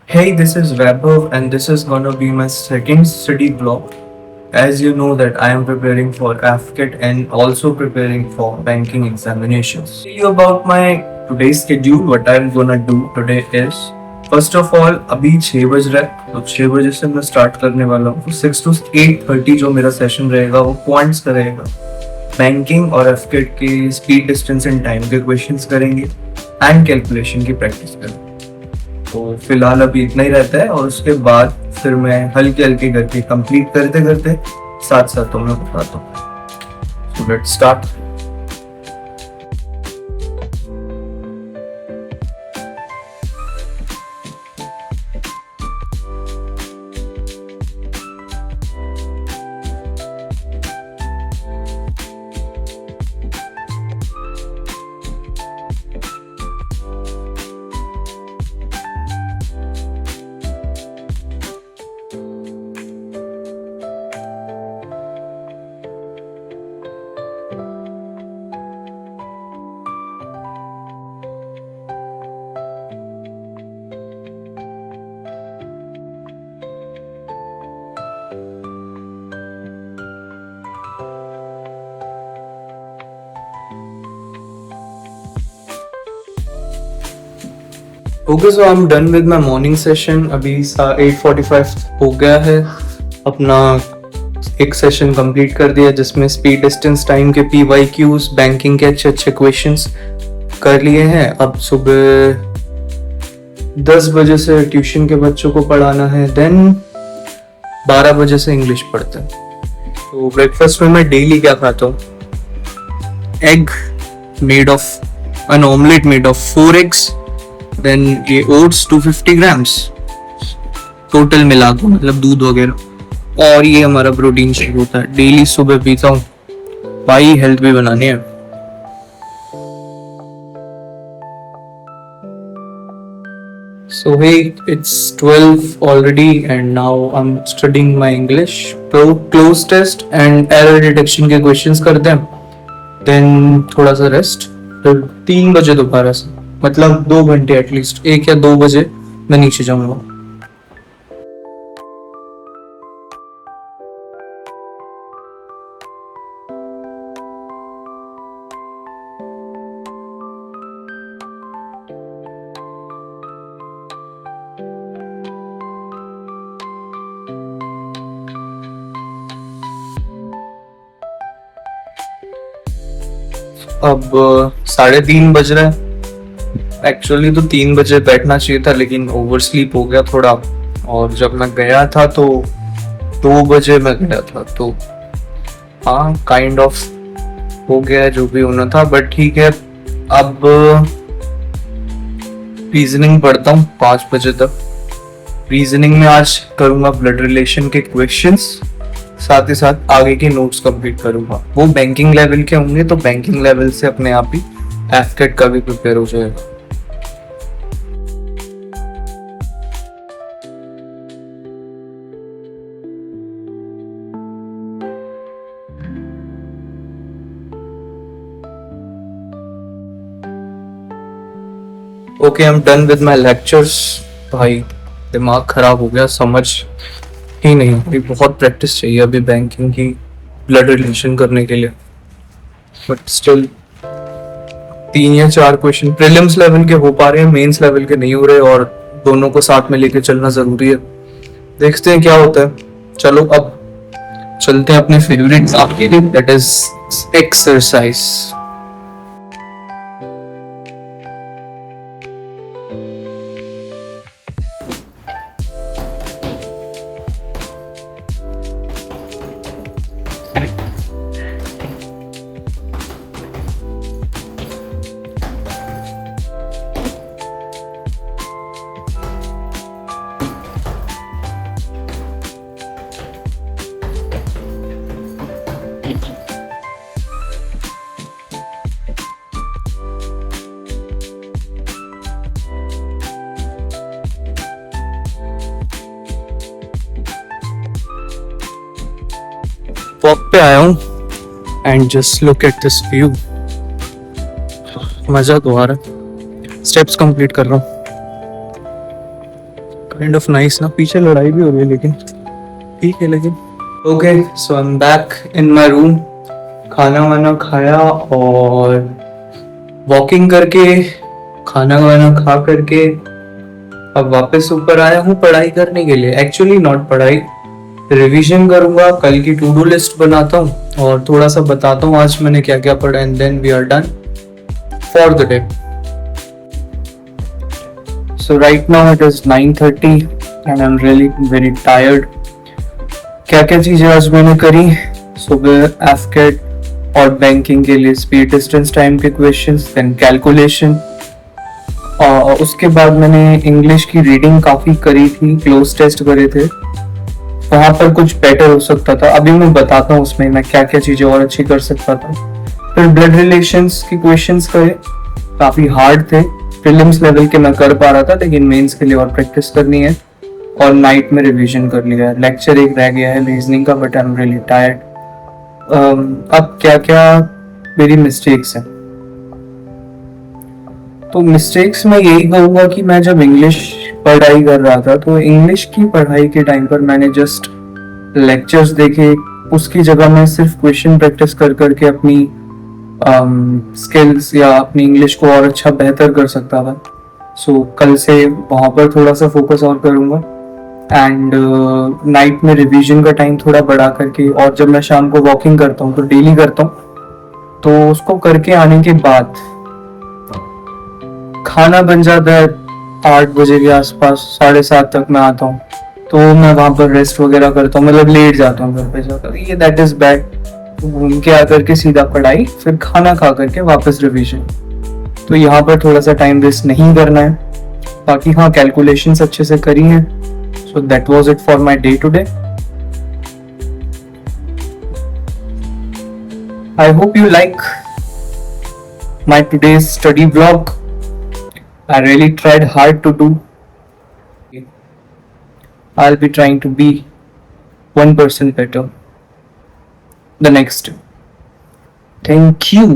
Hey, this is Vaibhav and this is gonna be my second study vlog. As you know that I am preparing for AFCET and also preparing for banking examinations. Tell you about my today's schedule. What I'm gonna do today is first of all अभी 6 बज रहा है तो 6 बजे से मैं start करने वाला हूँ 6 to 8:30 जो मेरा सेशन रहेगा वो क्वांट्स का रहेगा। बैंकिंग और एफकेट के स्पीड डिस्टेंस एंड टाइम के क्वेश्चंस करेंगे एंड कैलकुलेशन की प्रैक्टिस करेंगे। तो फिलहाल अभी इतना ही रहता है और उसके बाद फिर मैं हल्के हल्के करके कंप्लीट करते करते साथ साथ तो मैं बताता हूँ। So let's start. Okay so I am done with my morning session. अभी 8:45 हो गया है। अपना एक सेशन कंप्लीट कर दिया जिसमें स्पीड डिस्टेंस टाइम के PYQs बैंकिंग के अच्छे अच्छे क्वेश्चंस कर लिए हैं। अब सुबह 10 बजे से ट्यूशन के बच्चों को पढ़ाना है, देन 12 बजे से इंग्लिश पढ़ते हैं। तो ब्रेकफास्ट में मैं डेली क्या खाता हूँ, egg made of an omelette made of 4 eggs, then ये ओट्स 250 ग्राम्स टोटल मिला के, मतलब दूध वगैरह, और ये हमारा प्रोटीन शेक होता है। डेली सुबह पीता हूँ भाई, हेल्थ भी बनानी है। So hey, it's 12 already and now I'm studying my English. Close test and error detection के questions करते हैं, then थोड़ा सा रेस्ट, फिर 3 बजे दोबारा से, मतलब 2 घंटे एटलीस्ट, 1 या 2 बजे मैं नीचे जाऊंगा। अब 3:30 बज रहे हैं। एक्चुअली तो 3 बजे बैठना चाहिए था लेकिन ओवर स्लीप हो गया थोड़ा, और जब मैं गया था तो 2 बजे मैं गया था, तो हाँ काइंड ऑफ हो गया जो भी होना था, बट ठीक है। अब रीजनिंग पढ़ता हूँ 5 बजे तक। रीजनिंग में आज करूंगा ब्लड रिलेशन के क्वेश्चंस, साथ ही साथ आगे के नोट्स कंप्लीट करूंगा। वो बैंकिंग लेवल के होंगे तो बैंकिंग लेवल से अपने आप ही एफकेट का भी प्रिपेयर हो जाएगा। Okay, I am done with my lectures. भाई दिमाग खराब हो गया, समझ ही नहीं। अभी बहुत प्रैक्टिस चाहिए अभी बैंकिंग की ब्लड रिलेशन करने के लिए, बट स्टिल 3 या 4 क्वेश्चन प्रीलिम्स लेवल के हो पा रहे हैं, मेंस लेवल के नहीं हो रहे, और दोनों को साथ में लेके चलना जरूरी है। देखते हैं क्या होता है। चलो अब चलते हैं अपने फेवरेट आपके लिए, दैट इज एक्सरसाइज। वॉक पे आया हूँ and just look at this view. मजा तो आ रहा है। स्टेप्स कंप्लीट कर रहा हूँ। काइंड ऑफ नाइस ना, पीछे लड़ाई भी हो रही है लेकिन ठीक है। लेकिन okay, so I am back in my room, खाना वाना खाया और वॉकिंग करके खाना वाना खा करके अब वापस ऊपर आया हूँ पढ़ाई करने के लिए। एक्चुअली नॉट पढ़ाई, रिवीजन करूंगा, कल की टू डू लिस्ट बनाता हूँ और थोड़ा सा बताता हूँ आज मैंने क्या क्या पढ़ा and then we are done for the day. So right now it is 9:30 and I am really very tired. क्या क्या चीजें आज मैंने करी, सुबह एफकेट और बैंकिंग के लिए स्पीड डिस्टेंस टाइम के क्वेश्चंस, देन कैलकुलेशन, और उसके बाद मैंने इंग्लिश की रीडिंग काफी करी थी, क्लोज टेस्ट करे थे, वहां पर कुछ बेटर हो सकता था। अभी मैं बताता हूँ उसमें मैं क्या क्या चीजें और अच्छी कर सकता था। फिर ब्लड रिलेशंस के क्वेश्चंस करे, काफी हार्ड थे, प्रीलिम्स लेवल के मैं कर पा रहा था लेकिन मेंस के लिए और प्रैक्टिस करनी है। और नाइट में रिवीजन कर लिया है, लेक्चर एक रह गया है रीजनिंग का, but I am really tired. अब क्या क्या मेरी मिस्टेक्स हैं, तो मिस्टेक्स मैं यही कहूंगा कि मैं जब इंग्लिश पढ़ाई कर रहा था तो इंग्लिश की पढ़ाई के टाइम पर मैंने जस्ट लेक्चर्स देखे, उसकी जगह मैं सिर्फ क्वेश्चन प्रैक्टिस कर करके अपनी स्किल्स या अपनी इंग्लिश को और अच्छा बेहतर कर सकता था। सो कल से वहाँ पर थोड़ा सा फोकस और करूँगा एंड नाइट में रिवीजन का टाइम थोड़ा बढ़ा करके, और जब मैं शाम को वॉकिंग करता हूँ तो डेली करता हूँ, तो उसको करके आने के बाद खाना बन जाता है 8 बजे के आसपास, 7:30 तक मैं आता हूँ, तो मैं वहां पर रेस्ट वगैरह करता हूँ, मतलब लेट जाता हूँ घर पे जाकर, ये दैट इज बैड। घूम के आकर के सीधा पढ़ाई, फिर खाना खा करके वापस रिवीजन, तो यहाँ पर थोड़ा सा टाइम वेस्ट नहीं करना है। बाकी हाँ, कैलकुलेशंस अच्छे से करी हैं। So that was it for my day today. I hope you like my today's study blog. I really tried hard to do. I'll be trying to be 1% better the next. Thank you.